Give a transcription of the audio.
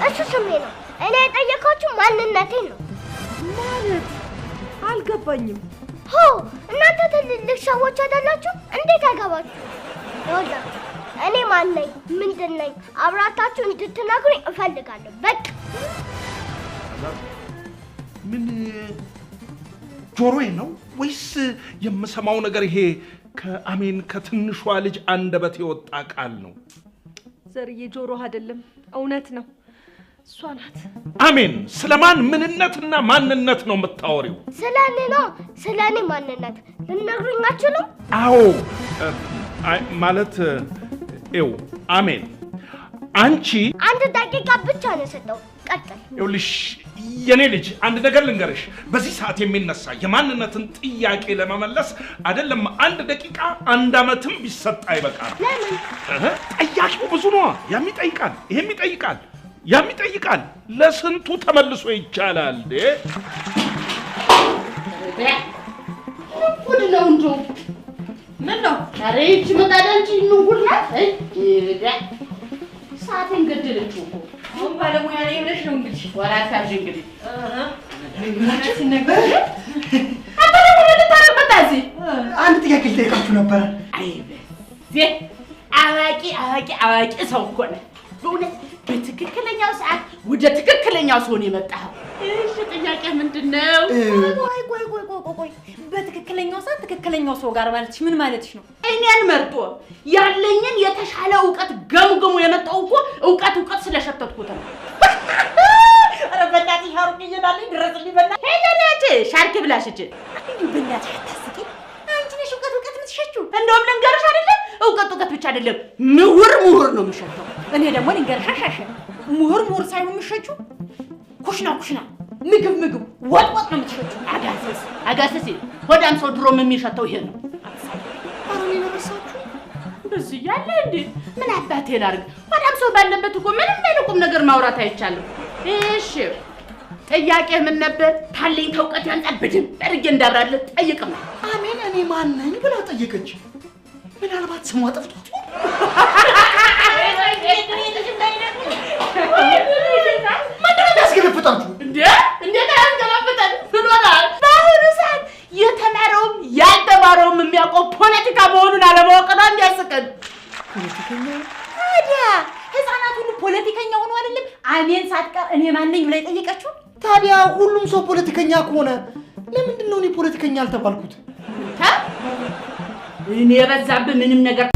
እሱ ስሜ ነው። እኔ የጠየኳችሁ ማንነቴን ነው። ማለት አልገባኝም። ሆ እናንተ ትልልቅ ሰዎች አይደላችሁ? እንዴት አይገባችሁ? ይኸውላችሁ እኔ ማን ነኝ ምንድን ነኝ አብራታችሁ እንድትነግሩኝ እፈልጋለሁ። በቃ ምን ጆሮዬ ነው ወይስ የምሰማው ነገር ይሄ ከአሜን ከትንሿ ልጅ አንደበት የወጣ ቃል ነው? ዘርዬ ጆሮ አይደለም እውነት ነው። እሷ ናት። አሜን ስለማን ምንነትና ማንነት ነው የምታወሪው? ስለኔ ነው። ስለኔ ማንነት ልነግሩኝ አትችሉም? አዎ ማለት ኤው አሜን አንቺ አንድ ደቂቃ ብቻ ነው የሰጠው። ቀጥል። ይኸውልሽ የኔ ልጅ አንድ ነገር ልንገርሽ። በዚህ ሰዓት የሚነሳ የማንነትን ጥያቄ ለመመለስ አይደለም አንድ ደቂቃ አንድ ዓመትም ቢሰጥ አይበቃም። ለምን? ጠያቂው ብዙ ነው። ያም ይጠይቃል፣ ይሄም ይጠይቃል፣ ያም ይጠይቃል። ለስንቱ ተመልሶ ይቻላል? ጉድ ነው እንጂ ምን ነው? ኧረ ይህች መጣዳንቺ ንጉድ ናት። ሰዓቴን ገደለችው እኮ። አሁን ባለሙያ ነኝ ብለሽ ነው እንግዲህ ወራት ታርጅ እንግዲህ አንድ ጥያቄ ልጠይቃችሁ ነበር። አይ አዋቂ ሰው እኮ ነህ በእውነት። በትክክለኛው ሰዓት ወደ ትክክለኛው ሰው ነው የመጣኸው። እሺ ጥያቄ ምንድን ነው? ቆይ በትክክለኛው ሰዓት ትክክለኛው ሰው ጋር ማለትሽ ምን ማለትሽ ነው? እኔን መርጦ ያለኝን የተሻለ እውቀት ገምግሞ የመጣው እኮ እውቀት ስለሸተትኩት ነው። ኧረ በእናትሽ ሻሩቅ እየዳለኝ ድረስልኝ በእናትሽ። ሄደናት ሻርክ ብላሽች በእናትሽ አታስቂ። አንቺ ነሽ እውቀት የምትሸጪው። እንደውም ልንገርሽ አይደለም እውቀት ብቻ አይደለም ምሁር ነው የምሸተው። እኔ ደግሞ ልንገርሽ አሻሸ ምሁር ሳይሆን የምትሸጪው ኩሽና ምግብ ወጥ ነው የምትሸጪው። አጋሰስ ሆዳም ሰው ድሮም የሚሸተው ይሄ ነው። አሁን ይነርሳችሁ በዚህ ያለ እንዴ ምን አባቴ ላድርግ? ሆዳም ሰው ባለበት እኮ ምንም አይልቁም ነገር ማውራት አይቻልም። እሺ ጥያቄ ምን ነበር? ታለኝ ተውቀት ያንጣል በደንብ አድርጌ እንዳብራለህ ጠይቅም። አሜን እኔ ማን ነኝ ብላ ጠየቀች። ምናልባት ስሟ ጠፍቷት ምንድነው ያስገለፍጣችሁ? እንዴት አያስገለፍጠን ብሎናል። በአሁኑ ሰዓት የተማረውም ያልተማረውም የሚያውቀው ፖለቲካ መሆኑን አለማወቅ ነው የሚያስቀን። ፖለቲከኛ ታዲያ ህፃናት ሁሉ ፖለቲከኛ ሆኖ አይደለም አሜን ሳትቀር እኔ ማን ነኝ ብላ የጠየቀችው? ታዲያ ሁሉም ሰው ፖለቲከኛ ከሆነ ለምንድን ነው እኔ ፖለቲከኛ አልተባልኩት? እኔ የበዛብህ ምንም ነገር